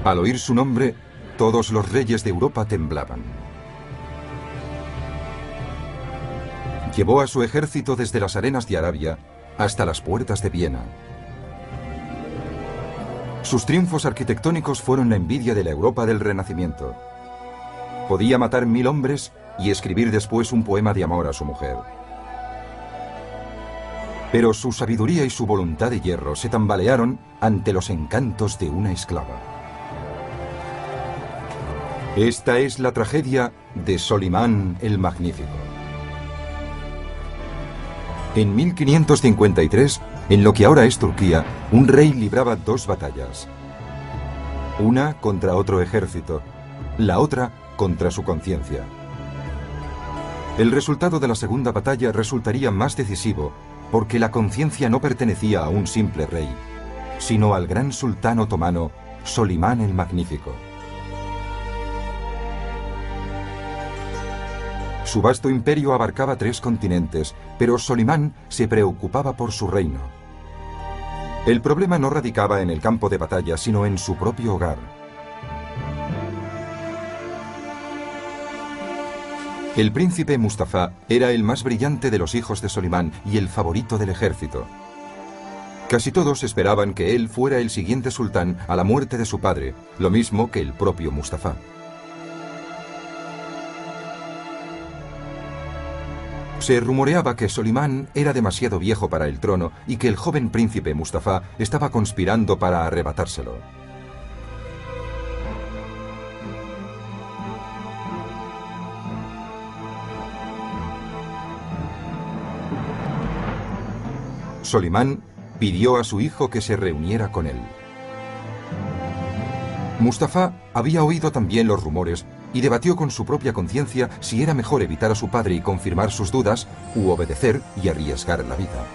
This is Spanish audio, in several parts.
Al oír su nombre, todos los reyes de Europa temblaban. Llevó a su ejército desde las arenas de Arabia hasta las puertas de Viena. Sus triunfos arquitectónicos fueron la envidia de la Europa del Renacimiento. Podía matar 1000 hombres y escribir después un poema de amor a su mujer. Pero su sabiduría y su voluntad de hierro se tambalearon ante los encantos de una esclava. Esta es la tragedia de Solimán el Magnífico. En 1553, en lo que ahora es Turquía, un rey libraba 2 batallas. Una contra otro ejército, la otra contra su conciencia. El resultado de la segunda batalla resultaría más decisivo porque la conciencia no pertenecía a un simple rey, sino al gran sultán otomano Solimán el Magnífico. Su vasto imperio abarcaba 3 continentes, pero Solimán se preocupaba por su reino. El problema no radicaba en el campo de batalla, sino en su propio hogar. El príncipe Mustafa era el más brillante de los hijos de Solimán y el favorito del ejército. Casi todos esperaban que él fuera el siguiente sultán a la muerte de su padre, lo mismo que el propio Mustafa. Se rumoreaba que Solimán era demasiado viejo para el trono y que el joven príncipe Mustafa estaba conspirando para arrebatárselo. Solimán pidió a su hijo que se reuniera con él. Mustafa había oído también los rumores y debatió con su propia conciencia si era mejor evitar a su padre y confirmar sus dudas u obedecer y arriesgar la vida.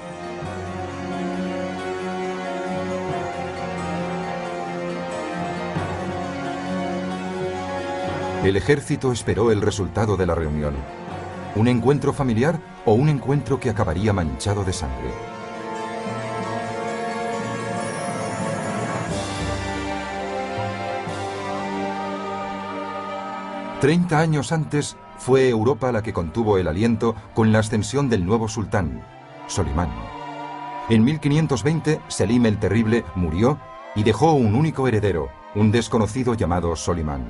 El ejército esperó el resultado de la reunión. ¿Un encuentro familiar o un encuentro que acabaría manchado de sangre? Treinta años antes fue Europa la que contuvo el aliento con la ascensión del nuevo sultán, Solimán. En 1520, Selim el Terrible murió y dejó un único heredero, un desconocido llamado Solimán.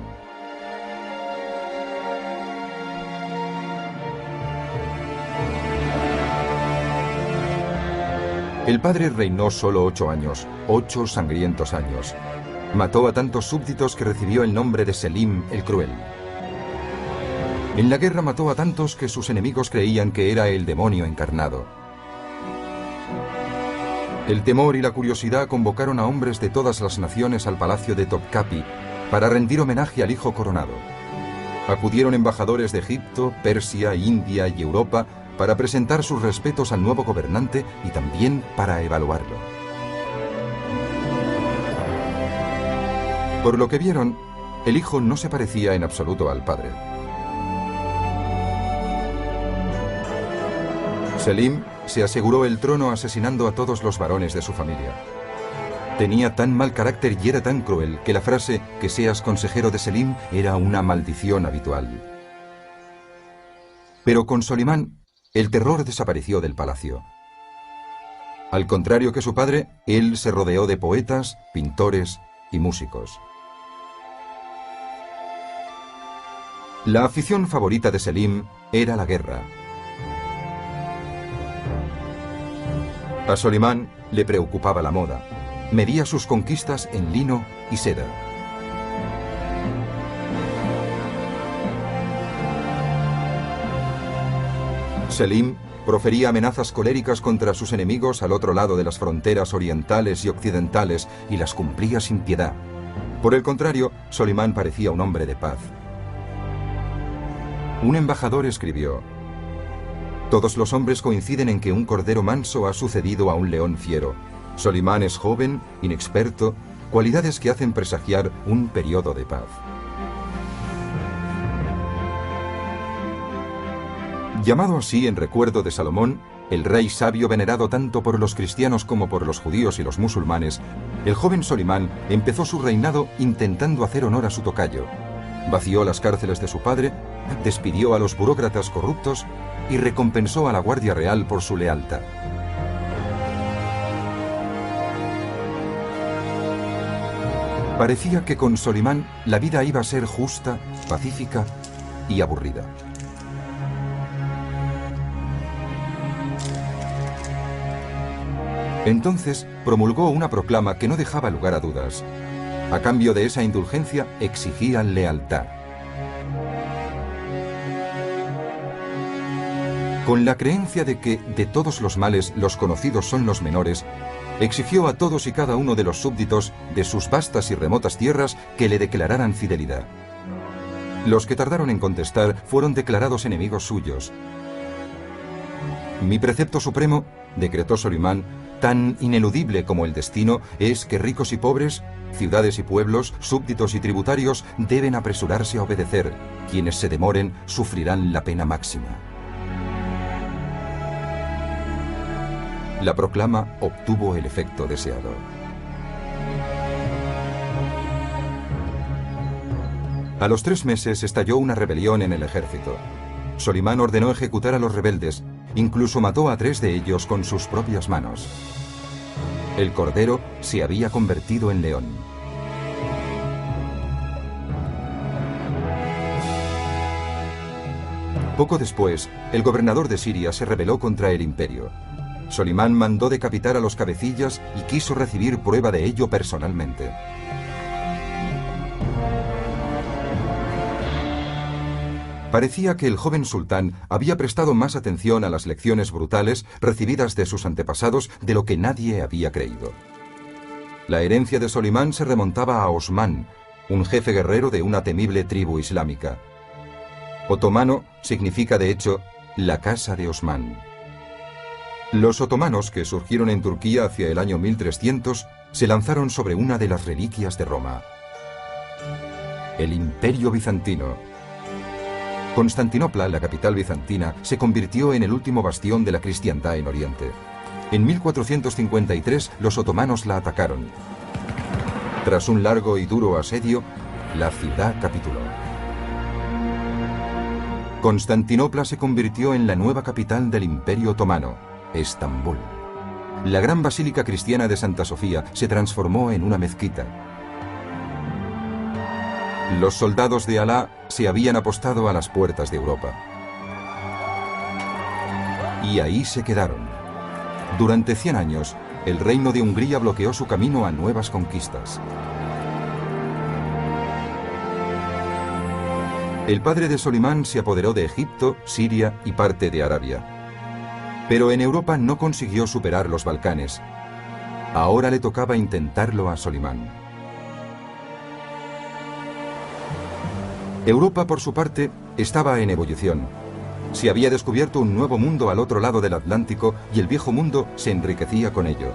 El padre reinó solo 8 años, 8 sangrientos años. Mató a tantos súbditos que recibió el nombre de Selim el Cruel. En la guerra mató a tantos que sus enemigos creían que era el demonio encarnado. El temor y la curiosidad convocaron a hombres de todas las naciones al palacio de Topkapi para rendir homenaje al hijo coronado. Acudieron embajadores de Egipto, Persia, India y Europa para presentar sus respetos al nuevo gobernante y también para evaluarlo. Por lo que vieron, el hijo no se parecía en absoluto al padre. Selim se aseguró el trono asesinando a todos los varones de su familia. Tenía tan mal carácter y era tan cruel que la frase "que seas consejero de Selim" era una maldición habitual. Pero con Solimán, el terror desapareció del palacio. Al contrario que su padre, él se rodeó de poetas, pintores y músicos. La afición favorita de Selim era la guerra. A Solimán le preocupaba la moda. Medía sus conquistas en lino y seda. Selim profería amenazas coléricas contra sus enemigos al otro lado de las fronteras orientales y occidentales y las cumplía sin piedad. Por el contrario, Solimán parecía un hombre de paz. Un embajador escribió: "Todos los hombres coinciden en que un cordero manso ha sucedido a un león fiero. Solimán es joven, inexperto, cualidades que hacen presagiar un periodo de paz". Llamado así en recuerdo de Salomón, El rey sabio venerado tanto por los cristianos como por los judíos y los musulmanes, el joven Solimán empezó su reinado intentando hacer honor a su tocayo. Vació las cárceles de su padre, despidió a los burócratas corruptos y recompensó a la Guardia Real por su lealtad. Parecía que con Solimán la vida iba a ser justa, pacífica y aburrida. Entonces promulgó una proclama que no dejaba lugar a dudas. A cambio de esa indulgencia exigía lealtad. Con la creencia de que de todos los males los conocidos son los menores, exigió a todos y cada uno de los súbditos de sus vastas y remotas tierras que le declararan fidelidad. Los que tardaron en contestar fueron declarados enemigos suyos. Mi precepto supremo, decretó Solimán, tan ineludible como el destino, es que ricos y pobres, ciudades y pueblos, súbditos y tributarios deben apresurarse a obedecer. Quienes se demoren sufrirán la pena máxima. La proclama obtuvo el efecto deseado. A los 3 meses estalló una rebelión en el ejército. Solimán ordenó ejecutar a los rebeldes, incluso mató a 3 de ellos con sus propias manos. El cordero se había convertido en león. Poco después, el gobernador de Siria se rebeló contra el imperio. Solimán mandó decapitar a los cabecillas y quiso recibir prueba de ello personalmente. Parecía que el joven sultán había prestado más atención a las lecciones brutales recibidas de sus antepasados de lo que nadie había creído. La herencia de Solimán se remontaba a Osmán, un jefe guerrero de una temible tribu islámica. Otomano significa de hecho la casa de Osmán. Los otomanos, que surgieron en Turquía hacia el año 1300, se lanzaron sobre una de las reliquias de Roma: el Imperio Bizantino. Constantinopla, la capital bizantina, se convirtió en el último bastión de la cristiandad en Oriente. En 1453 los otomanos la atacaron. Tras un largo y duro asedio, la ciudad capituló. Constantinopla se convirtió en la nueva capital del Imperio Otomano, Estambul. La gran basílica cristiana de Santa Sofía se transformó en una mezquita. Los soldados de Alá se habían apostado a las puertas de Europa. Y ahí se quedaron. Durante 100 años, el reino de Hungría bloqueó su camino a nuevas conquistas. El padre de Solimán se apoderó de Egipto, Siria y parte de Arabia. Pero en Europa no consiguió superar los Balcanes. Ahora le tocaba intentarlo a Solimán. Europa, por su parte, estaba en ebullición. Se había descubierto un nuevo mundo al otro lado del Atlántico y el viejo mundo se enriquecía con ello.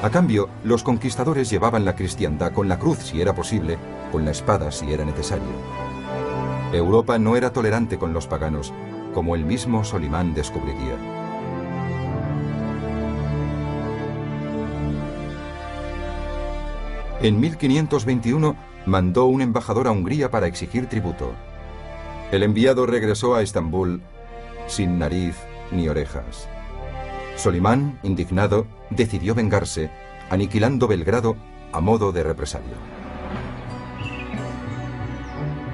A cambio, los conquistadores llevaban la cristiandad con la cruz si era posible, con la espada si era necesario. Europa no era tolerante con los paganos, como el mismo Solimán descubriría. En 1521 mandó un embajador a Hungría para exigir tributo. El enviado regresó a Estambul sin nariz ni orejas. Solimán, indignado, decidió vengarse, aniquilando Belgrado a modo de represalia.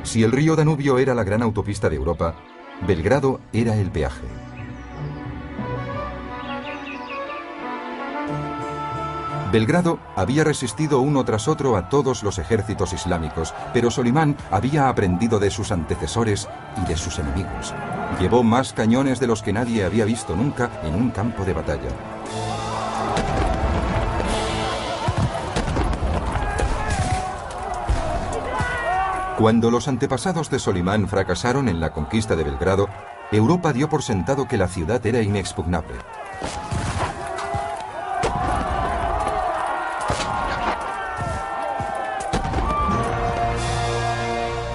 Si el río Danubio era la gran autopista de Europa, Belgrado era el peaje. Belgrado había resistido uno tras otro a todos los ejércitos islámicos, pero Solimán había aprendido de sus antecesores y de sus enemigos. Llevó más cañones de los que nadie había visto nunca en un campo de batalla. Cuando los antepasados de Solimán fracasaron en la conquista de Belgrado, Europa dio por sentado que la ciudad era inexpugnable.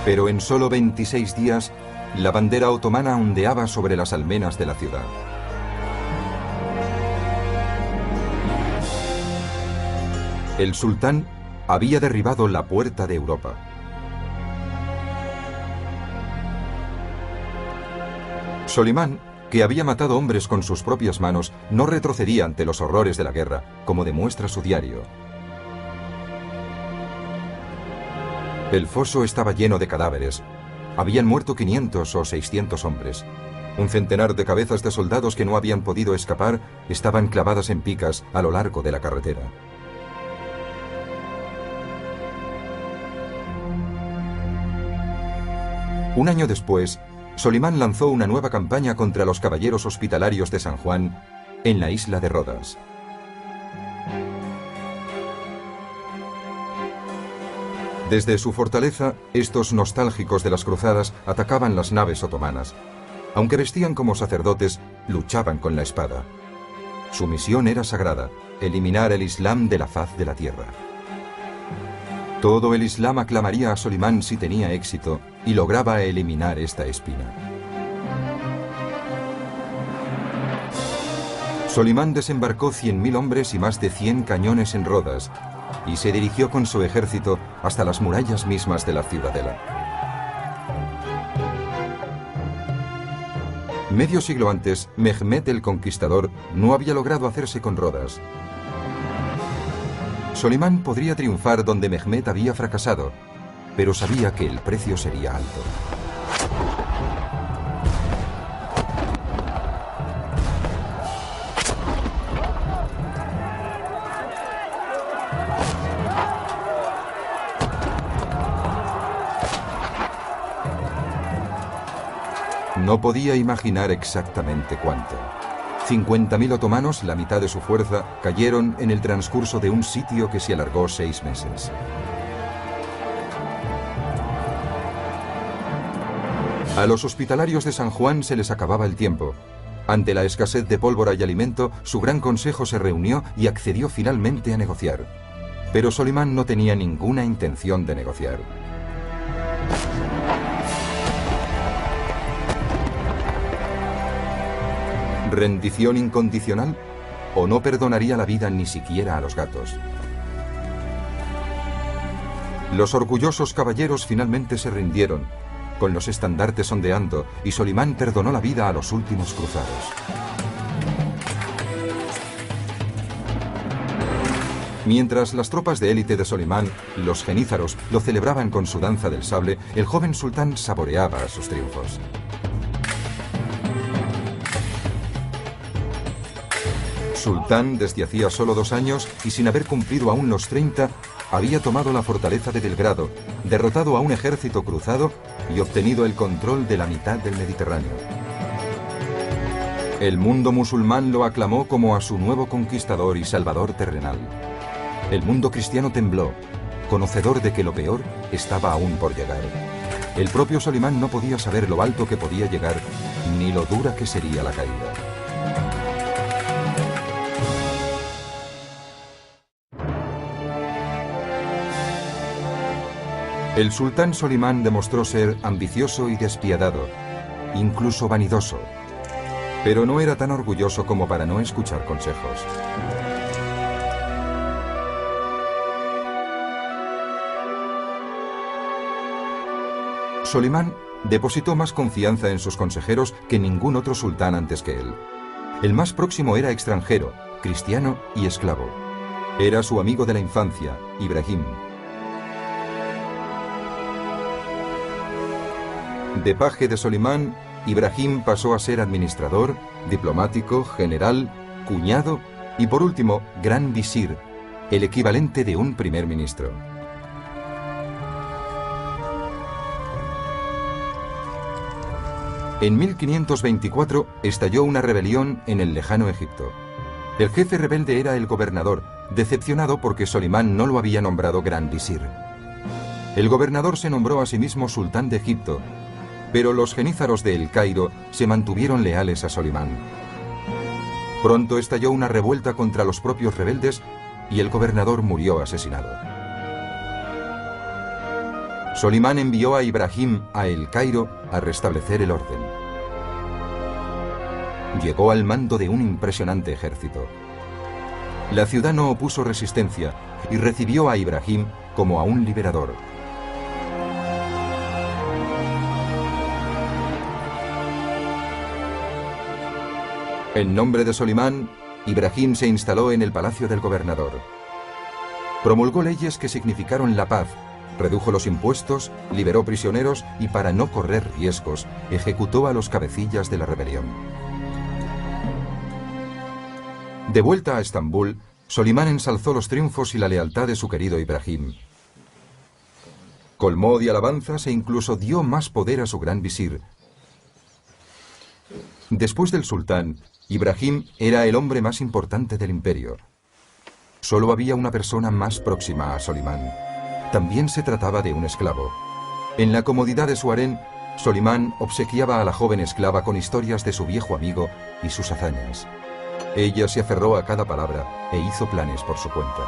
Pero en solo 26 días, la bandera otomana ondeaba sobre las almenas de la ciudad. El sultán había derribado la puerta de Europa. Solimán, que había matado hombres con sus propias manos, no retrocedía ante los horrores de la guerra, como demuestra su diario. El foso estaba lleno de cadáveres. Habían muerto 500 o 600 hombres. Un centenar de cabezas de soldados que no habían podido escapar estaban clavadas en picas a lo largo de la carretera. Un año después, Solimán lanzó una nueva campaña contra los caballeros hospitalarios de San Juan en la isla de Rodas. Desde su fortaleza, estos nostálgicos de las cruzadas atacaban las naves otomanas. Aunque vestían como sacerdotes, luchaban con la espada. Su misión era sagrada: eliminar el Islam de la faz de la tierra. Todo el Islam aclamaría a Solimán si tenía éxito y lograba eliminar esta espina. Solimán desembarcó 100.000 hombres y más de 100 cañones en Rodas y se dirigió con su ejército hasta las murallas mismas de la ciudadela. Medio siglo antes, Mehmed el Conquistador no había logrado hacerse con Rodas. Solimán podría triunfar donde Mehmed había fracasado, pero sabía que el precio sería alto. No podía imaginar exactamente cuánto. 50.000 otomanos, la mitad de su fuerza, cayeron en el transcurso de un sitio que se alargó 6 meses. A los hospitalarios de San Juan se les acababa el tiempo. Ante la escasez de pólvora y alimento, su gran consejo se reunió y accedió finalmente a negociar. Pero Solimán no tenía ninguna intención de negociar. ¿Rendición incondicional? ¿O no perdonaría la vida ni siquiera a los gatos? Los orgullosos caballeros finalmente se rindieron, con los estandartes ondeando, y Solimán perdonó la vida a los últimos cruzados. Mientras las tropas de élite de Solimán, los genízaros, lo celebraban con su danza del sable, el joven sultán saboreaba sus triunfos. Sultán, desde hacía solo 2 años y sin haber cumplido aún los 30, había tomado la fortaleza de Belgrado, derrotado a un ejército cruzado y obtenido el control de la mitad del Mediterráneo. El mundo musulmán lo aclamó como a su nuevo conquistador y salvador terrenal. El mundo cristiano tembló, conocedor de que lo peor estaba aún por llegar. El propio Solimán no podía saber lo alto que podía llegar, ni lo dura que sería la caída. El sultán Solimán demostró ser ambicioso y despiadado, incluso vanidoso, pero no era tan orgulloso como para no escuchar consejos. Solimán depositó más confianza en sus consejeros que ningún otro sultán antes que él. El más próximo era extranjero, cristiano y esclavo. Era su amigo de la infancia, Ibrahim. De paje de Solimán, Ibrahim pasó a ser administrador, diplomático, general, cuñado y por último, gran visir, el equivalente de un primer ministro. En 1524 estalló una rebelión en el lejano Egipto. El jefe rebelde era el gobernador, decepcionado porque Solimán no lo había nombrado gran visir. El gobernador se nombró a sí mismo sultán de Egipto, pero los genízaros de El Cairo se mantuvieron leales a Solimán. Pronto estalló una revuelta contra los propios rebeldes y el gobernador murió asesinado. Solimán envió a Ibrahim a El Cairo a restablecer el orden. Llegó al mando de un impresionante ejército. La ciudad no opuso resistencia y recibió a Ibrahim como a un liberador. En nombre de Solimán, Ibrahim se instaló en el palacio del gobernador. Promulgó leyes que significaron la paz, redujo los impuestos, liberó prisioneros y, para no correr riesgos, ejecutó a los cabecillas de la rebelión. De vuelta a Estambul, Solimán ensalzó los triunfos y la lealtad de su querido Ibrahim. Colmó de alabanzas e incluso dio más poder a su gran visir. Después del sultán, Ibrahim era el hombre más importante del imperio. Solo había una persona más próxima a Solimán. También se trataba de un esclavo. En la comodidad de su harén, Solimán obsequiaba a la joven esclava con historias de su viejo amigo y sus hazañas. Ella se aferró a cada palabra e hizo planes por su cuenta.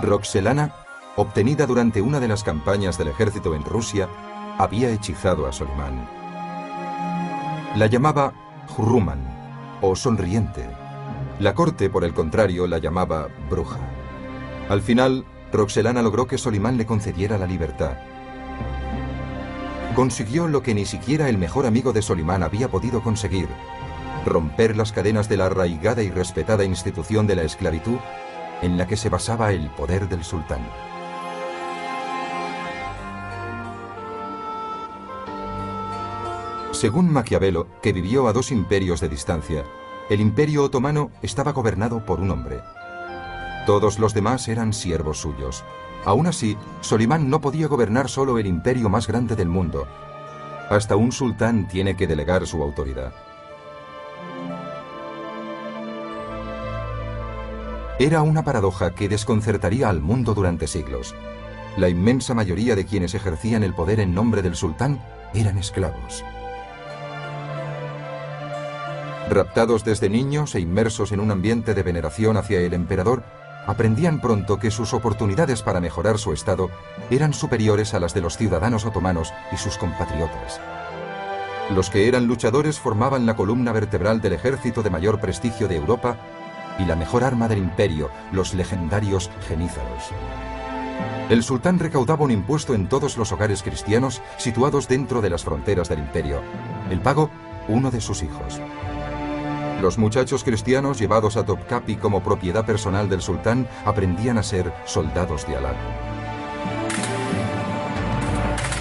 Roxelana, obtenida durante una de las campañas del ejército en Rusia, había hechizado a Solimán. La llamaba Hurruman, o sonriente. La corte, por el contrario, la llamaba bruja. Al final, Roxelana logró que Solimán le concediera la libertad. Consiguió lo que ni siquiera el mejor amigo de Solimán había podido conseguir: romper las cadenas de la arraigada y respetada institución de la esclavitud en la que se basaba el poder del sultán. Según Maquiavelo, que vivió a 2 imperios de distancia, el Imperio Otomano estaba gobernado por un hombre. Todos los demás eran siervos suyos. Aún así, Solimán no podía gobernar solo el imperio más grande del mundo. Hasta un sultán tiene que delegar su autoridad. Era una paradoja que desconcertaría al mundo durante siglos. La inmensa mayoría de quienes ejercían el poder en nombre del sultán eran esclavos. Raptados desde niños e inmersos en un ambiente de veneración hacia el emperador, aprendían pronto que sus oportunidades para mejorar su estado eran superiores a las de los ciudadanos otomanos y sus compatriotas. Los que eran luchadores formaban la columna vertebral del ejército de mayor prestigio de Europa y la mejor arma del imperio, los legendarios genízaros. El sultán recaudaba un impuesto en todos los hogares cristianos situados dentro de las fronteras del imperio. El pago, uno de sus hijos. Los muchachos cristianos llevados a Topkapi como propiedad personal del sultán aprendían a ser soldados de Alá.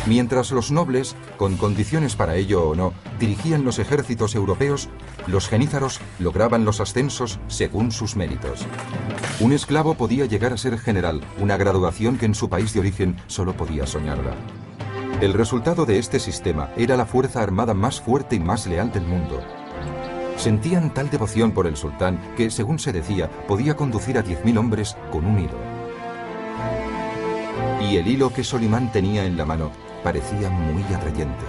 Mientras los nobles, con condiciones para ello o no, dirigían los ejércitos europeos, los genízaros lograban los ascensos según sus méritos. Un esclavo podía llegar a ser general, una graduación que en su país de origen solo podía soñarla. El resultado de este sistema era la fuerza armada más fuerte y más leal del mundo. Sentían tal devoción por el sultán que, según se decía, podía conducir a 10.000 hombres con un hilo. Y el hilo que Solimán tenía en la mano parecía muy atrayente.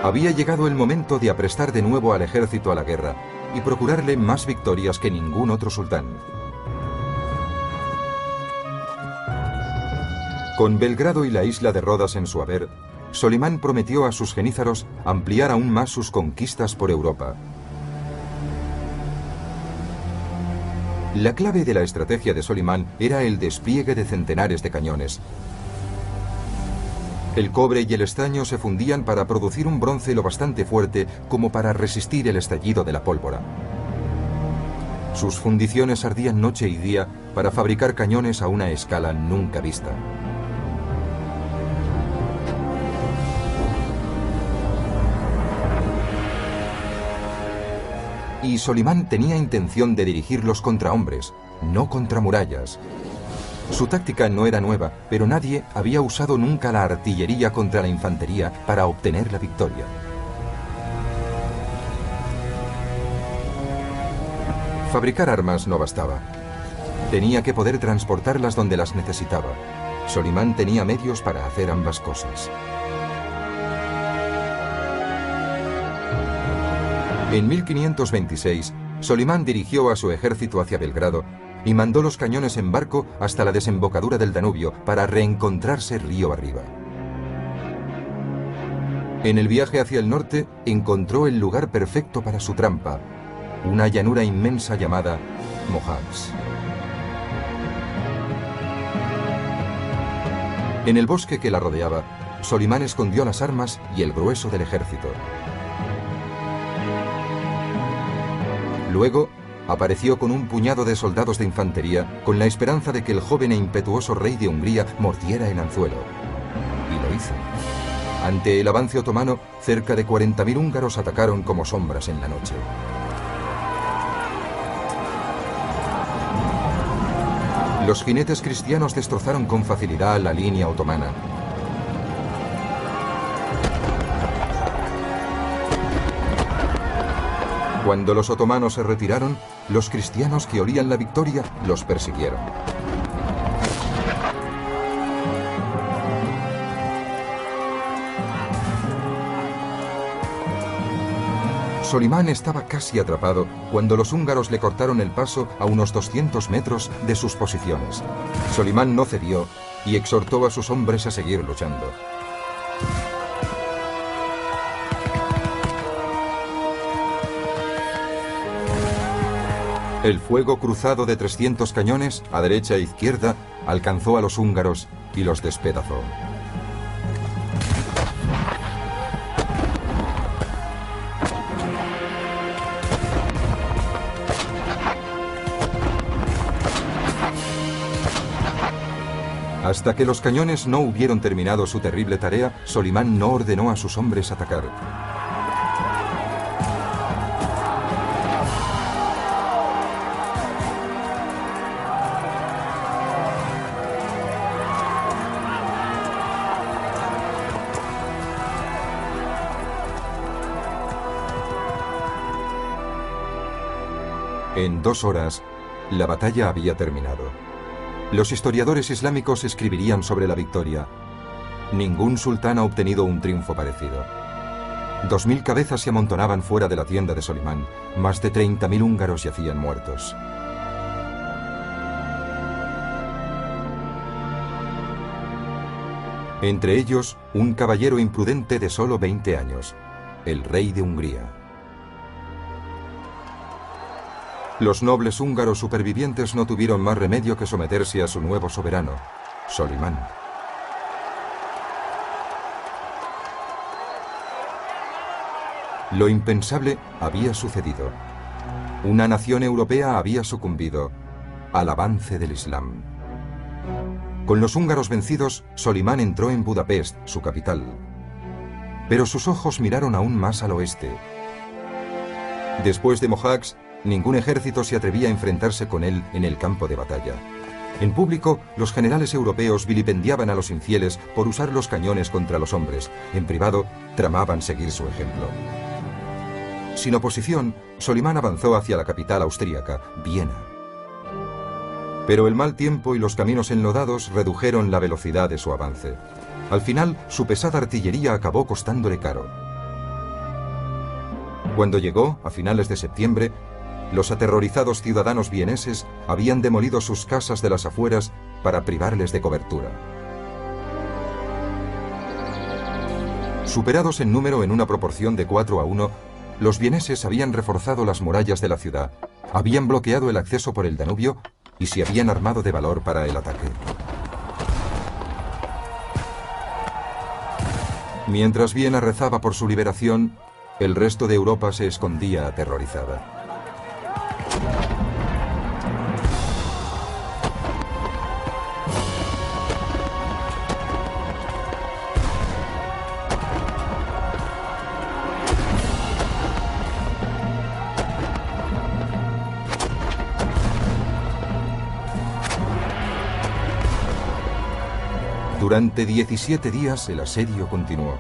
Había llegado el momento de aprestar de nuevo al ejército a la guerra y procurarle más victorias que ningún otro sultán. Con Belgrado y la isla de Rodas en su haber, Solimán prometió a sus genízaros ampliar aún más sus conquistas por Europa. La clave de la estrategia de Solimán era el despliegue de centenares de cañones. El cobre y el estaño se fundían para producir un bronce lo bastante fuerte como para resistir el estallido de la pólvora. Sus fundiciones ardían noche y día para fabricar cañones a una escala nunca vista. Y Solimán tenía intención de dirigirlos contra hombres, no contra murallas. Su táctica no era nueva, pero nadie había usado nunca la artillería contra la infantería para obtener la victoria. Fabricar armas no bastaba. Tenía que poder transportarlas donde las necesitaba. Solimán tenía medios para hacer ambas cosas. En 1526, Solimán dirigió a su ejército hacia Belgrado y mandó los cañones en barco hasta la desembocadura del Danubio para reencontrarse río arriba. En el viaje hacia el norte encontró el lugar perfecto para su trampa, una llanura inmensa llamada Mohács. En el bosque que la rodeaba, Solimán escondió las armas y el grueso del ejército. Luego, apareció con un puñado de soldados de infantería con la esperanza de que el joven e impetuoso rey de Hungría mordiera el anzuelo. Y lo hizo. Ante el avance otomano, cerca de 40.000 húngaros atacaron como sombras en la noche. Los jinetes cristianos destrozaron con facilidad la línea otomana. Cuando los otomanos se retiraron, los cristianos que olían la victoria los persiguieron. Solimán estaba casi atrapado cuando los húngaros le cortaron el paso a unos 200 metros de sus posiciones. Solimán no cedió y exhortó a sus hombres a seguir luchando. El fuego cruzado de 300 cañones, a derecha e izquierda, alcanzó a los húngaros y los despedazó. Hasta que los cañones no hubieron terminado su terrible tarea, Solimán no ordenó a sus hombres atacar. En 2 horas, la batalla había terminado. Los historiadores islámicos escribirían sobre la victoria: ningún sultán ha obtenido un triunfo parecido. 2000 cabezas se amontonaban fuera de la tienda de Solimán. Más de 30.000 húngaros yacían muertos. Entre ellos, un caballero imprudente de solo 20 años, el rey de Hungría. Los nobles húngaros supervivientes no tuvieron más remedio que someterse a su nuevo soberano, Solimán. Lo impensable había sucedido. Una nación europea había sucumbido al avance del Islam. Con los húngaros vencidos, Solimán entró en Budapest, su capital. Pero sus ojos miraron aún más al oeste. Después de Mohács, ningún ejército se atrevía a enfrentarse con él en el campo de batalla. En público, los generales europeos vilipendiaban a los infieles por usar los cañones contra los hombres. En privado, tramaban seguir su ejemplo. Sin oposición, Solimán avanzó hacia la capital austríaca, Viena. Pero el mal tiempo y los caminos enlodados redujeron la velocidad de su avance. Al final, su pesada artillería acabó costándole caro. Cuando llegó, a finales de septiembre, los aterrorizados ciudadanos vieneses habían demolido sus casas de las afueras para privarles de cobertura. Superados en número en una proporción de 4-1, los vieneses habían reforzado las murallas de la ciudad, habían bloqueado el acceso por el Danubio y se habían armado de valor para el ataque. Mientras Viena rezaba por su liberación, el resto de Europa se escondía aterrorizada. Durante 17 días el asedio continuó.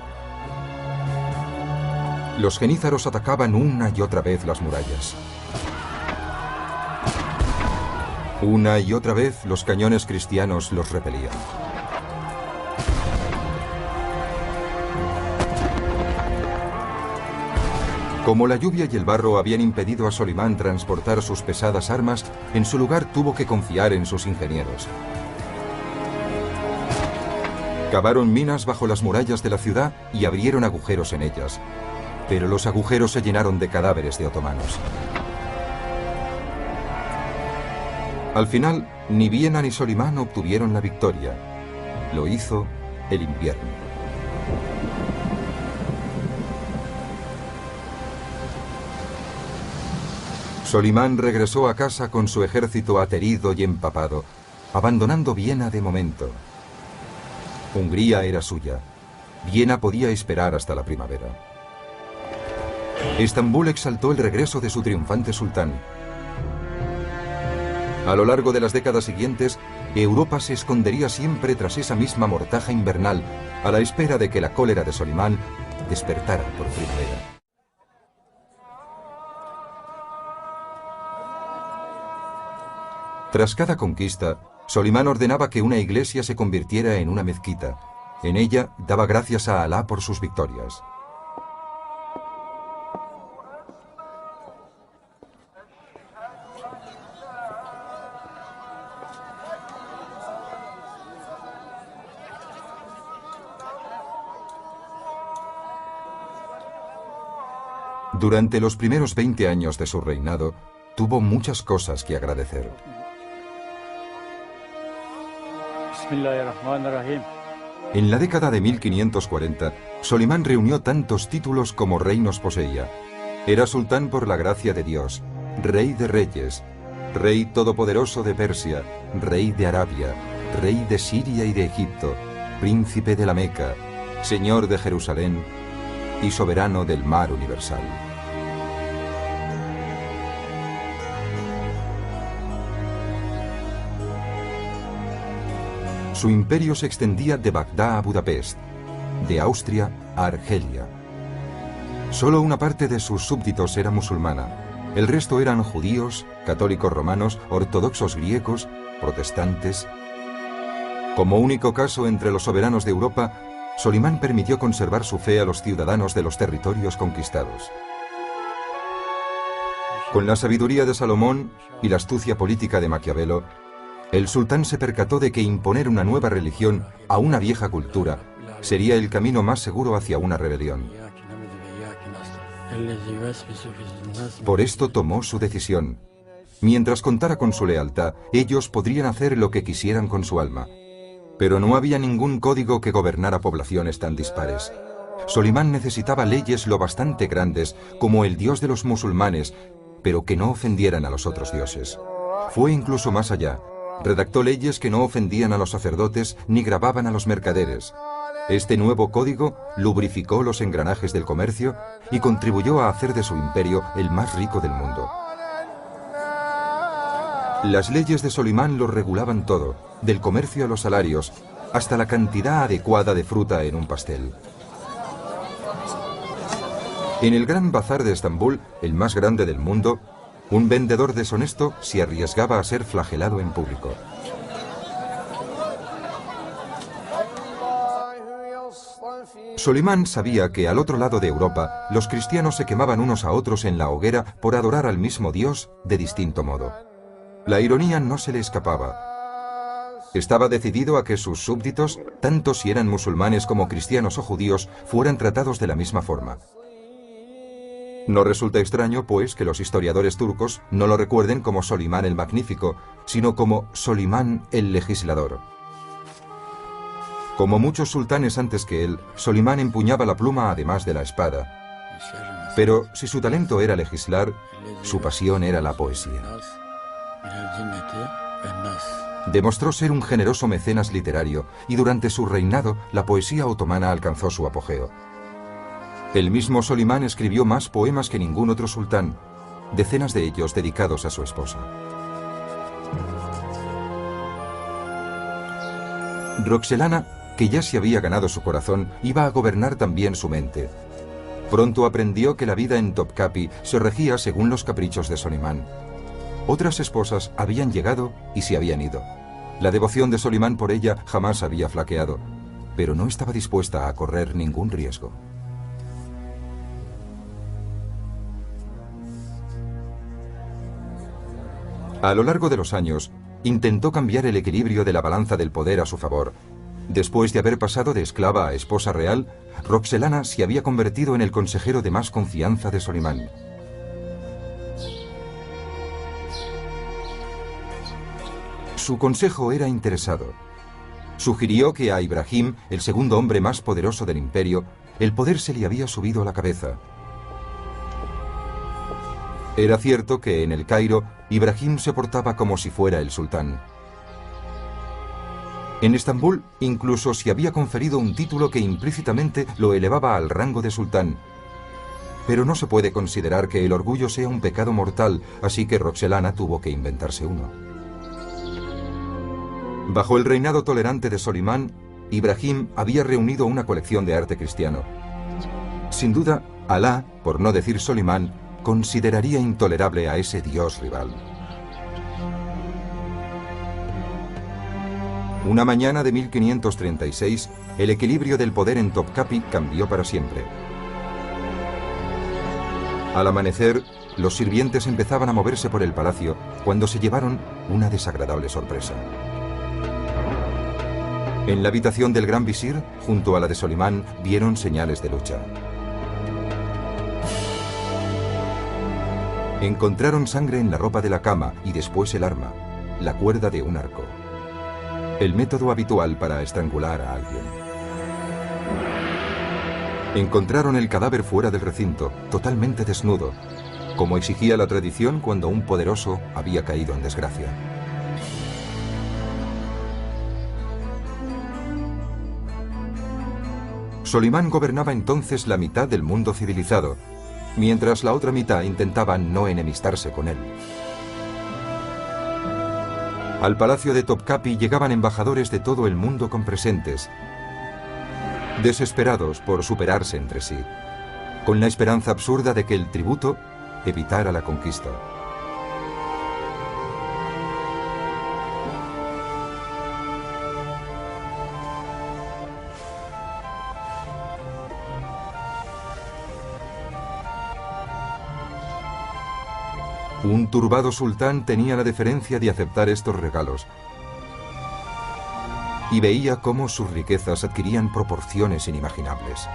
Los genízaros atacaban una y otra vez las murallas. Una y otra vez los cañones cristianos los repelían. Como la lluvia y el barro habían impedido a Solimán transportar sus pesadas armas, en su lugar tuvo que confiar en sus ingenieros. Cavaron minas bajo las murallas de la ciudad y abrieron agujeros en ellas. Pero los agujeros se llenaron de cadáveres de otomanos. Al final, ni Viena ni Solimán obtuvieron la victoria. Lo hizo el invierno. Solimán regresó a casa con su ejército aterido y empapado, abandonando Viena de momento. Hungría era suya. Viena podía esperar hasta la primavera. Estambul exaltó el regreso de su triunfante sultán. A lo largo de las décadas siguientes, Europa se escondería siempre tras esa misma mortaja invernal, a la espera de que la cólera de Solimán despertara por primavera. Tras cada conquista, Solimán ordenaba que una iglesia se convirtiera en una mezquita. En ella daba gracias a Alá por sus victorias. Durante los primeros 20 años de su reinado, tuvo muchas cosas que agradecer. En la década de 1540, Solimán reunió tantos títulos como reinos poseía. Era sultán por la gracia de Dios, rey de reyes, rey todopoderoso de Persia, rey de Arabia, rey de Siria y de Egipto, príncipe de la Meca, señor de Jerusalén y soberano del mar universal. Su imperio se extendía de Bagdad a Budapest, de Austria a Argelia. Solo una parte de sus súbditos era musulmana. El resto eran judíos, católicos romanos, ortodoxos griegos, protestantes. Como único caso entre los soberanos de Europa, Solimán permitió conservar su fe a los ciudadanos de los territorios conquistados. Con la sabiduría de Salomón y la astucia política de Maquiavelo, el sultán se percató de que imponer una nueva religión a una vieja cultura sería el camino más seguro hacia una rebelión. Por esto tomó su decisión. Mientras contara con su lealtad, ellos podrían hacer lo que quisieran con su alma. Pero no había ningún código que gobernara poblaciones tan dispares. Solimán necesitaba leyes lo bastante grandes como el dios de los musulmanes, pero que no ofendieran a los otros dioses. Fue incluso más allá. Redactó leyes que no ofendían a los sacerdotes ni gravaban a los mercaderes. Este nuevo código lubrificó los engranajes del comercio y contribuyó a hacer de su imperio el más rico del mundo. Las leyes de Solimán lo regulaban todo, del comercio a los salarios, hasta la cantidad adecuada de fruta en un pastel. En el Gran Bazar de Estambul, el más grande del mundo, un vendedor deshonesto se arriesgaba a ser flagelado en público. Solimán sabía que al otro lado de Europa los cristianos se quemaban unos a otros en la hoguera por adorar al mismo Dios de distinto modo. La ironía no se le escapaba. Estaba decidido a que sus súbditos, tanto si eran musulmanes como cristianos o judíos, fueran tratados de la misma forma. No resulta extraño, pues, que los historiadores turcos no lo recuerden como Solimán el Magnífico, sino como Solimán el Legislador. Como muchos sultanes antes que él, Solimán empuñaba la pluma además de la espada. Pero si su talento era legislar, su pasión era la poesía. Demostró ser un generoso mecenas literario y durante su reinado la poesía otomana alcanzó su apogeo. El mismo Solimán escribió más poemas que ningún otro sultán, decenas de ellos dedicados a su esposa. Roxelana, que ya se había ganado su corazón, iba a gobernar también su mente. Pronto aprendió que la vida en Topkapi se regía según los caprichos de Solimán. Otras esposas habían llegado y se habían ido. La devoción de Solimán por ella jamás había flaqueado, pero no estaba dispuesta a correr ningún riesgo. A lo largo de los años, intentó cambiar el equilibrio de la balanza del poder a su favor. Después de haber pasado de esclava a esposa real, Roxelana se había convertido en el consejero de más confianza de Solimán. Su consejo era interesado. Sugirió que a Ibrahim, el segundo hombre más poderoso del imperio, el poder se le había subido a la cabeza. Era cierto que en el Cairo, Ibrahim se portaba como si fuera el sultán. En Estambul incluso se había conferido un título que implícitamente lo elevaba al rango de sultán. Pero no se puede considerar que el orgullo sea un pecado mortal, así que Roxelana tuvo que inventarse uno. Bajo el reinado tolerante de Solimán, Ibrahim había reunido una colección de arte cristiano. Sin duda, Alá, por no decir Solimán, consideraría intolerable a ese dios rival. Una mañana de 1536, el equilibrio del poder en Topkapi cambió para siempre. Al amanecer, los sirvientes empezaban a moverse por el palacio cuando se llevaron una desagradable sorpresa. En la habitación del gran visir, junto a la de Solimán, vieron señales de lucha. Encontraron sangre en la ropa de la cama y después el arma, la cuerda de un arco. El método habitual para estrangular a alguien. Encontraron el cadáver fuera del recinto, totalmente desnudo, como exigía la tradición cuando un poderoso había caído en desgracia. Solimán gobernaba entonces la mitad del mundo civilizado, mientras la otra mitad intentaba no enemistarse con él. Al palacio de Topkapi llegaban embajadores de todo el mundo con presentes, desesperados por superarse entre sí, con la esperanza absurda de que el tributo evitara la conquista. Un turbado sultán tenía la deferencia de aceptar estos regalos y veía cómo sus riquezas adquirían proporciones inimaginables.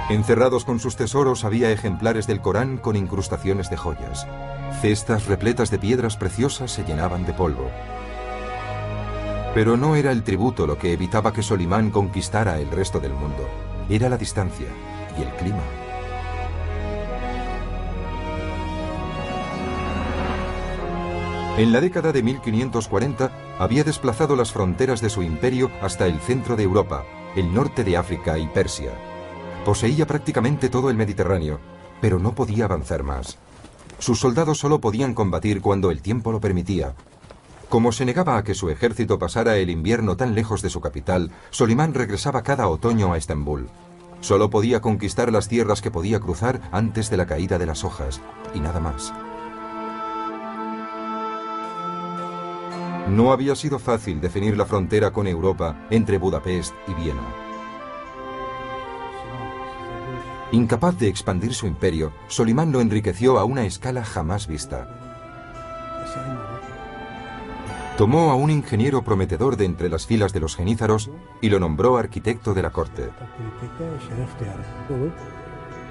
Encerrados con sus tesoros había ejemplares del Corán con incrustaciones de joyas. Cestas repletas de piedras preciosas se llenaban de polvo. Pero no era el tributo lo que evitaba que Solimán conquistara el resto del mundo. Era la distancia y el clima. En la década de 1540 había desplazado las fronteras de su imperio hasta el centro de Europa, el norte de África y Persia. Poseía prácticamente todo el Mediterráneo, pero no podía avanzar más. Sus soldados solo podían combatir cuando el tiempo lo permitía. Como se negaba a que su ejército pasara el invierno tan lejos de su capital, Solimán regresaba cada otoño a Estambul. Solo podía conquistar las tierras que podía cruzar antes de la caída de las hojas, y nada más. No había sido fácil definir la frontera con Europa entre Budapest y Viena. Incapaz de expandir su imperio, Solimán lo enriqueció a una escala jamás vista. Tomó a un ingeniero prometedor de entre las filas de los genízaros y lo nombró arquitecto de la corte.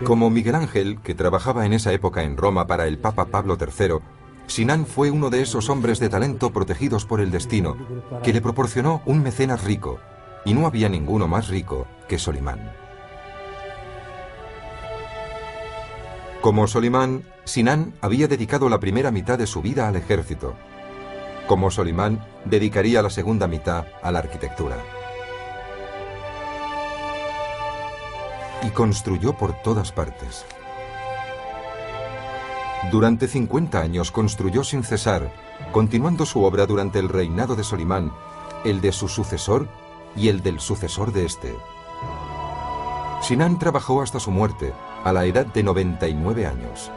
Como Miguel Ángel, que trabajaba en esa época en Roma para el Papa Pablo III, Sinan fue uno de esos hombres de talento protegidos por el destino, que le proporcionó un mecenas rico, y no había ninguno más rico que Solimán. Como Solimán, Sinan había dedicado la primera mitad de su vida al ejército. Como Solimán, dedicaría la segunda mitad a la arquitectura. Y construyó por todas partes. Durante 50 años construyó sin cesar, continuando su obra durante el reinado de Solimán, el de su sucesor y el del sucesor de este. Sinan trabajó hasta su muerte, a la edad de 99 años.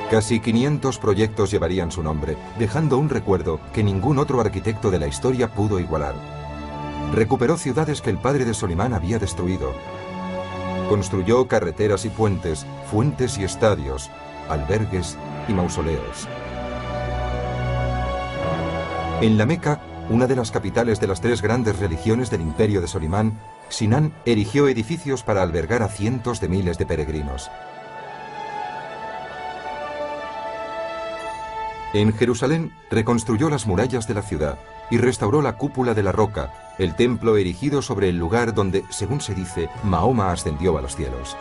Casi 500 proyectos llevarían su nombre, dejando un recuerdo que ningún otro arquitecto de la historia pudo igualar. Recuperó ciudades que el padre de Solimán había destruido. Construyó carreteras y puentes, fuentes y estadios, albergues y mausoleos. En la Meca, una de las capitales de las tres grandes religiones del imperio de Solimán, Sinan erigió edificios para albergar a cientos de miles de peregrinos. En Jerusalén reconstruyó las murallas de la ciudad y restauró la cúpula de la roca, el templo erigido sobre el lugar donde, según se dice, Mahoma ascendió a los cielos.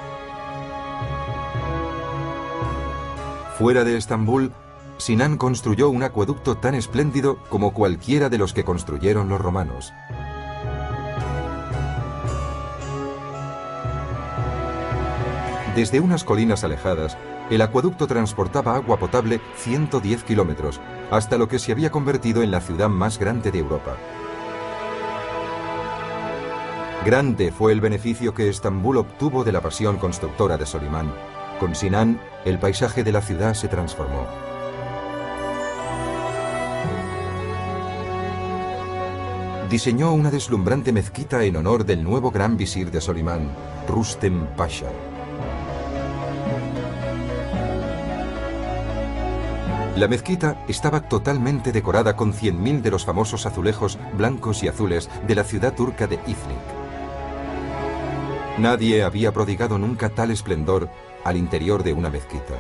Fuera de Estambul, Sinan construyó un acueducto tan espléndido como cualquiera de los que construyeron los romanos. Desde unas colinas alejadas, el acueducto transportaba agua potable 110 kilómetros, hasta lo que se había convertido en la ciudad más grande de Europa. Grande fue el beneficio que Estambul obtuvo de la pasión constructora de Solimán. Con Sinan, el paisaje de la ciudad se transformó. Diseñó una deslumbrante mezquita en honor del nuevo gran visir de Solimán, Rustem Pasha. La mezquita estaba totalmente decorada con 100.000 de los famosos azulejos blancos y azules de la ciudad turca de Iznik. Nadie había prodigado nunca tal esplendor al interior de una mezquita.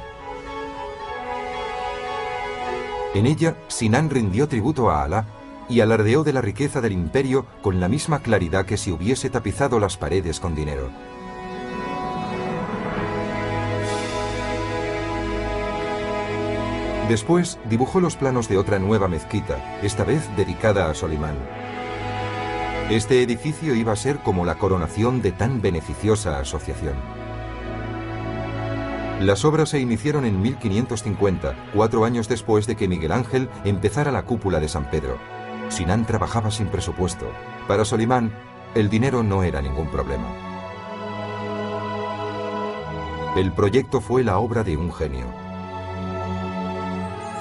En ella, Sinan rindió tributo a Alá y alardeó de la riqueza del imperio con la misma claridad que si hubiese tapizado las paredes con dinero. Después dibujó los planos de otra nueva mezquita, esta vez dedicada a Solimán. Este edificio iba a ser como la coronación de tan beneficiosa asociación. Las obras se iniciaron en 1550, 4 años después de que Miguel Ángel empezara la cúpula de San Pedro. Sinan trabajaba sin presupuesto. Para Solimán, el dinero no era ningún problema. El proyecto fue la obra de un genio.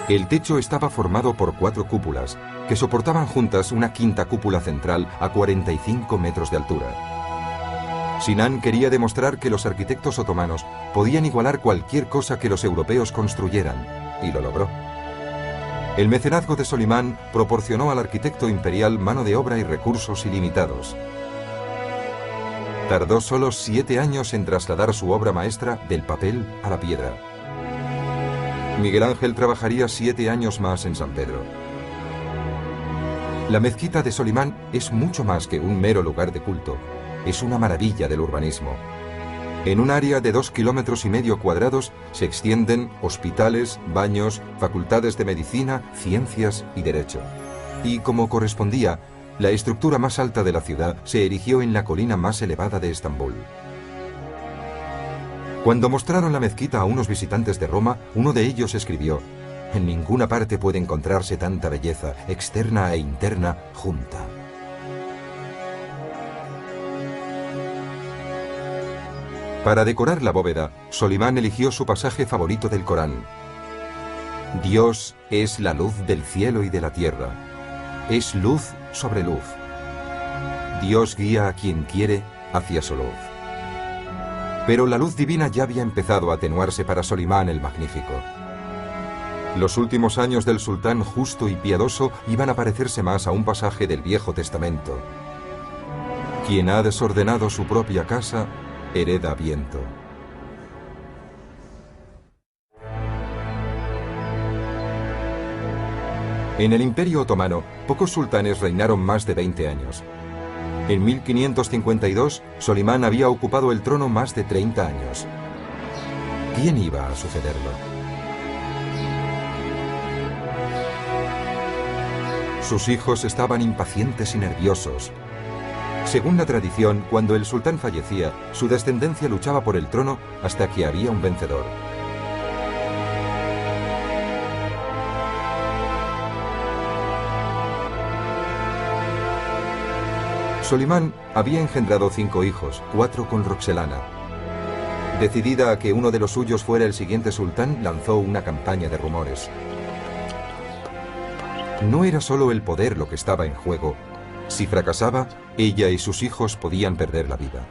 El techo estaba formado por 4 cúpulas, que soportaban juntas una quinta cúpula central a 45 metros de altura. Sinan quería demostrar que los arquitectos otomanos podían igualar cualquier cosa que los europeos construyeran, y lo logró. El mecenazgo de Solimán proporcionó al arquitecto imperial mano de obra y recursos ilimitados. Tardó solo 7 años en trasladar su obra maestra del papel a la piedra. Miguel Ángel trabajaría 7 años más en San Pedro. La mezquita de Solimán es mucho más que un mero lugar de culto. Es una maravilla del urbanismo. En un área de 2,5 kilómetros cuadrados se extienden hospitales, baños, facultades de medicina, ciencias y derecho. Y como correspondía, la estructura más alta de la ciudad se erigió en la colina más elevada de Estambul. Cuando mostraron la mezquita a unos visitantes de Roma, uno de ellos escribió: «En ninguna parte puede encontrarse tanta belleza, externa e interna, junta». Para decorar la bóveda, Solimán eligió su pasaje favorito del Corán. Dios es la luz del cielo y de la tierra. Es luz sobre luz. Dios guía a quien quiere hacia su luz. Pero la luz divina ya había empezado a atenuarse para Solimán el Magnífico. Los últimos años del sultán justo y piadoso iban a parecerse más a un pasaje del Viejo Testamento. Quien ha desordenado su propia casa, hereda viento. En el Imperio Otomano, pocos sultanes reinaron más de 20 años. En 1552, Solimán había ocupado el trono más de 30 años. ¿Quién iba a sucederlo? Sus hijos estaban impacientes y nerviosos. Según la tradición, cuando el sultán fallecía, su descendencia luchaba por el trono hasta que había un vencedor. Solimán había engendrado 5 hijos, 4 con Roxelana. Decidida a que uno de los suyos fuera el siguiente sultán, lanzó una campaña de rumores. No era solo el poder lo que estaba en juego. Si fracasaba, ella y sus hijos podían perder la vida.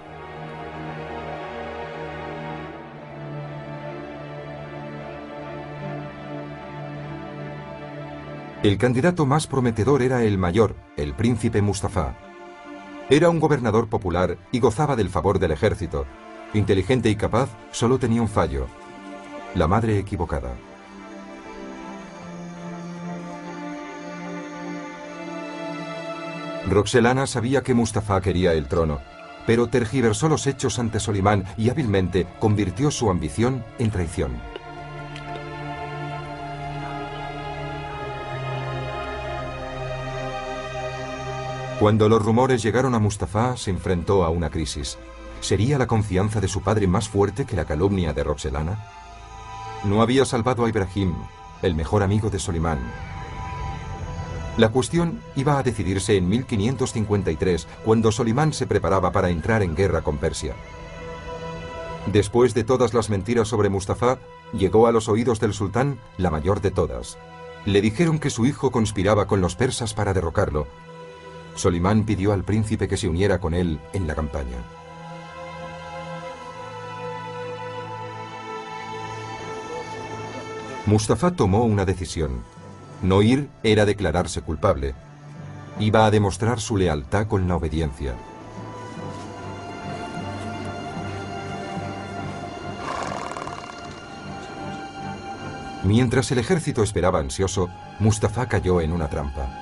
El candidato más prometedor era el mayor, el príncipe Mustafa. Era un gobernador popular y gozaba del favor del ejército. Inteligente y capaz, solo tenía un fallo: la madre equivocada. Roxelana sabía que Mustafa quería el trono, pero tergiversó los hechos ante Solimán y hábilmente convirtió su ambición en traición. Cuando los rumores llegaron a Mustafa, se enfrentó a una crisis. ¿Sería la confianza de su padre más fuerte que la calumnia de Roxelana? No había salvado a Ibrahim, el mejor amigo de Solimán. La cuestión iba a decidirse en 1553, cuando Solimán se preparaba para entrar en guerra con Persia. Después de todas las mentiras sobre Mustafa, llegó a los oídos del sultán la mayor de todas. Le dijeron que su hijo conspiraba con los persas para derrocarlo. Solimán pidió al príncipe que se uniera con él en la campaña. Mustafa tomó una decisión. No ir era declararse culpable. Iba a demostrar su lealtad con la obediencia. Mientras el ejército esperaba ansioso, Mustafa cayó en una trampa.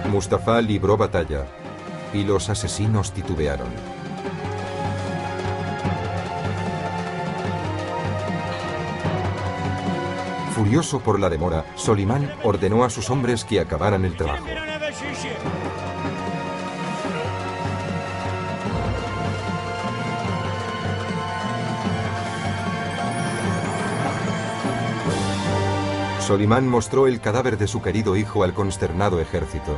Mustafa libró batalla y los asesinos titubearon. Furioso por la demora, Solimán ordenó a sus hombres que acabaran el trabajo. Solimán mostró el cadáver de su querido hijo al consternado ejército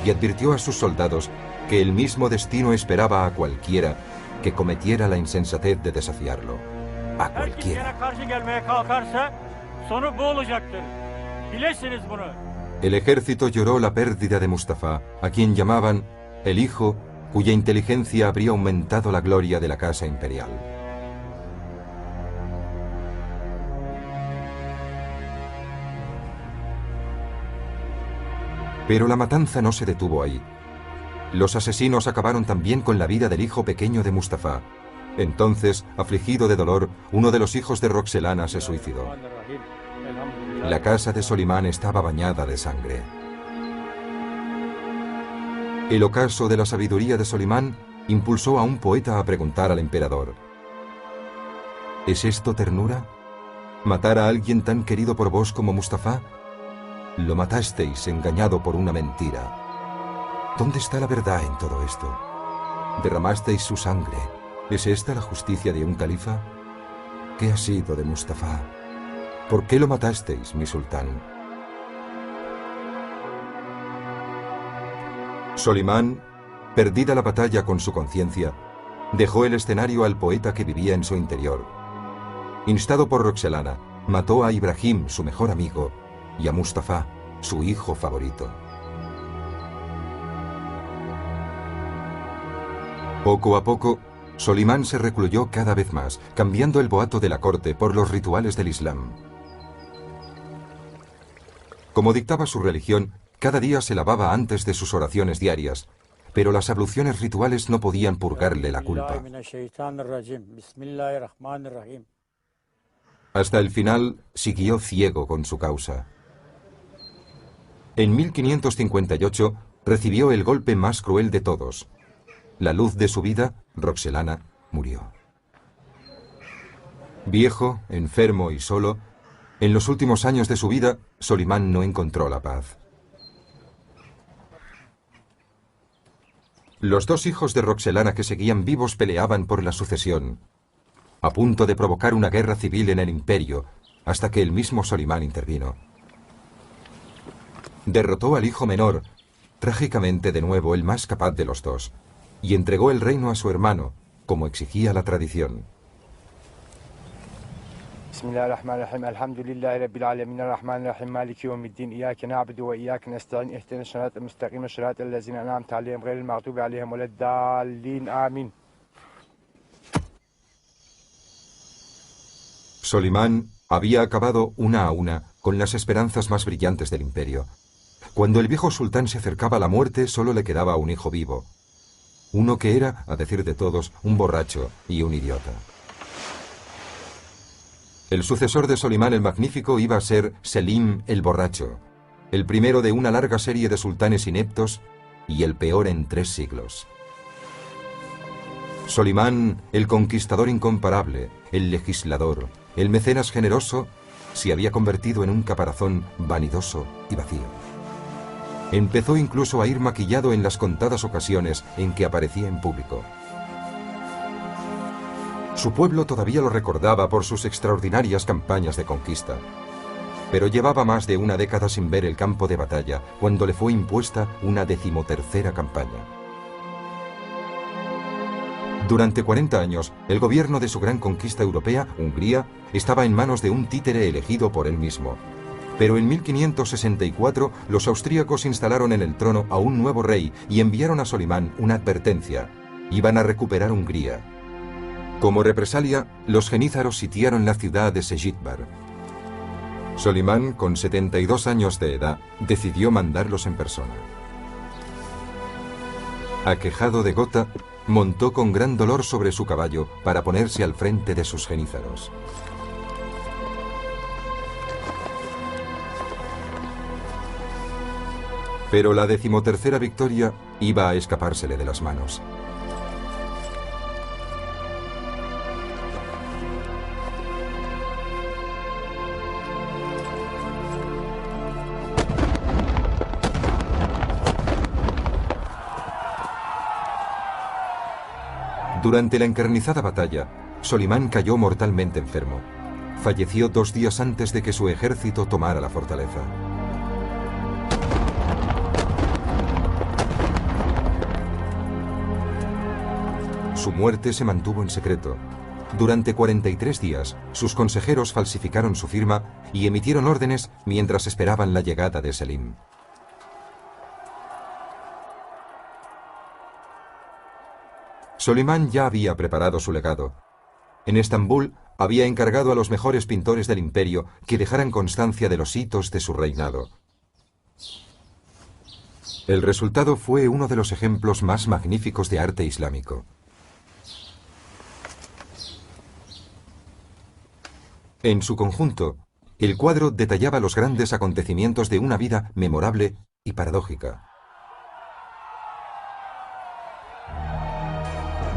y advirtió a sus soldados que el mismo destino esperaba a cualquiera que cometiera la insensatez de desafiarlo. A cualquiera. El ejército lloró la pérdida de Mustafa, a quien llamaban el hijo cuya inteligencia habría aumentado la gloria de la casa imperial. Pero la matanza no se detuvo ahí. Los asesinos acabaron también con la vida del hijo pequeño de Mustafa. Entonces, afligido de dolor, uno de los hijos de Roxelana se suicidó. La casa de Solimán estaba bañada de sangre. El ocaso de la sabiduría de Solimán impulsó a un poeta a preguntar al emperador: ¿es esto ternura? ¿Matar a alguien tan querido por vos como Mustafa? Lo matasteis engañado por una mentira. ¿Dónde está la verdad en todo esto? Derramasteis su sangre. ¿Es esta la justicia de un califa? ¿Qué ha sido de Mustafa? ¿Por qué lo matasteis, mi sultán? Solimán, perdida la batalla con su conciencia, dejó el escenario al poeta que vivía en su interior. Instado por Roxelana, mató a Ibrahim, su mejor amigo, y a Mustafa, su hijo favorito. Poco a poco, Solimán se recluyó cada vez más, cambiando el boato de la corte por los rituales del Islam. Como dictaba su religión, cada día se lavaba antes de sus oraciones diarias, pero las abluciones rituales no podían purgarle la culpa. Hasta el final, siguió ciego con su causa. En 1558 recibió el golpe más cruel de todos. La luz de su vida, Roxelana, murió. Viejo, enfermo y solo, en los últimos años de su vida, Solimán no encontró la paz. Los dos hijos de Roxelana que seguían vivos peleaban por la sucesión, a punto de provocar una guerra civil en el imperio, hasta que el mismo Solimán intervino. Derrotó al hijo menor, trágicamente de nuevo el más capaz de los dos, y entregó el reino a su hermano, como exigía la tradición. Bismillahirrahmanirrahim. Elhamdülillahi rabbil alamin. Errahmanirrahim. Maliki yevmiddin. İyyake na'budu ve iyyake nestaîn. İhdinas sıratal mustakîm. Sıratal lezîne en'amte aleyhim gayril mağdûbi aleyhim veleddâllîn. Amin. Solimán había acabado una a una con las esperanzas más brillantes del imperio. Cuando el viejo sultán se acercaba a la muerte, solo le quedaba un hijo vivo. Uno que era, a decir de todos, un borracho y un idiota. El sucesor de Solimán el Magnífico iba a ser Selim el Borracho, el primero de una larga serie de sultanes ineptos y el peor en 3 siglos. Solimán, el conquistador incomparable, el legislador, el mecenas generoso, se había convertido en un caparazón vanidoso y vacío. Empezó incluso a ir maquillado en las contadas ocasiones en que aparecía en público. Su pueblo todavía lo recordaba por sus extraordinarias campañas de conquista, pero llevaba más de una década sin ver el campo de batalla cuando le fue impuesta una 13ª campaña. Durante 40 años, el gobierno de su gran conquista europea, Hungría, estaba en manos de un títere elegido por él mismo. Pero en 1564 los austríacos instalaron en el trono a un nuevo rey y enviaron a Solimán una advertencia. Iban a recuperar Hungría. Como represalia, los genízaros sitiaron la ciudad de Sejitbar. Solimán, con 72 años de edad, decidió mandarlos en persona. Aquejado de gota, montó con gran dolor sobre su caballo para ponerse al frente de sus genízaros. Pero la 13ª victoria iba a escapársele de las manos. Durante la encarnizada batalla, Solimán cayó mortalmente enfermo. Falleció 2 días antes de que su ejército tomara la fortaleza. Su muerte se mantuvo en secreto. Durante 43 días, sus consejeros falsificaron su firma y emitieron órdenes mientras esperaban la llegada de Selim. Solimán ya había preparado su legado. En Estambul había encargado a los mejores pintores del imperio que dejaran constancia de los hitos de su reinado. El resultado fue uno de los ejemplos más magníficos de arte islámico. En su conjunto, el cuadro detallaba los grandes acontecimientos de una vida memorable y paradójica.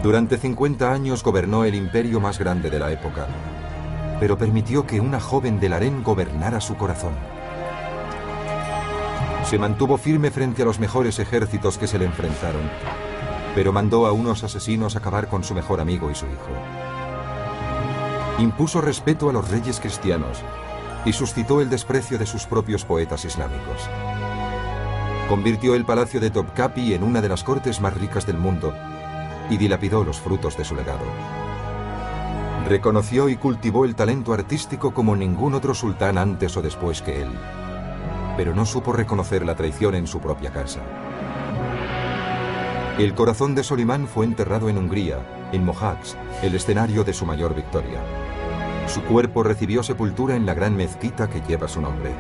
Durante 50 años gobernó el imperio más grande de la época, pero permitió que una joven del harén gobernara su corazón. Se mantuvo firme frente a los mejores ejércitos que se le enfrentaron, pero mandó a unos asesinos acabar con su mejor amigo y su hijo. Impuso respeto a los reyes cristianos y suscitó el desprecio de sus propios poetas islámicos. Convirtió el palacio de Topkapi en una de las cortes más ricas del mundo y dilapidó los frutos de su legado. Reconoció y cultivó el talento artístico como ningún otro sultán antes o después que él, pero no supo reconocer la traición en su propia casa. El corazón de Solimán fue enterrado en Hungría, en Mohacs, el escenario de su mayor victoria. Su cuerpo recibió sepultura en la gran mezquita que lleva su nombre.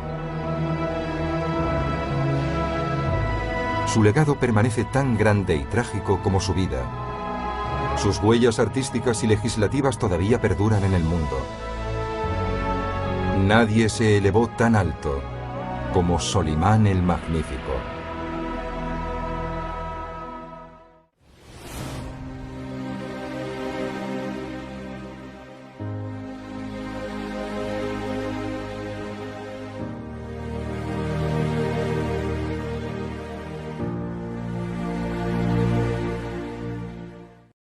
Su legado permanece tan grande y trágico como su vida. Sus huellas artísticas y legislativas todavía perduran en el mundo. Nadie se elevó tan alto como Solimán el Magnífico.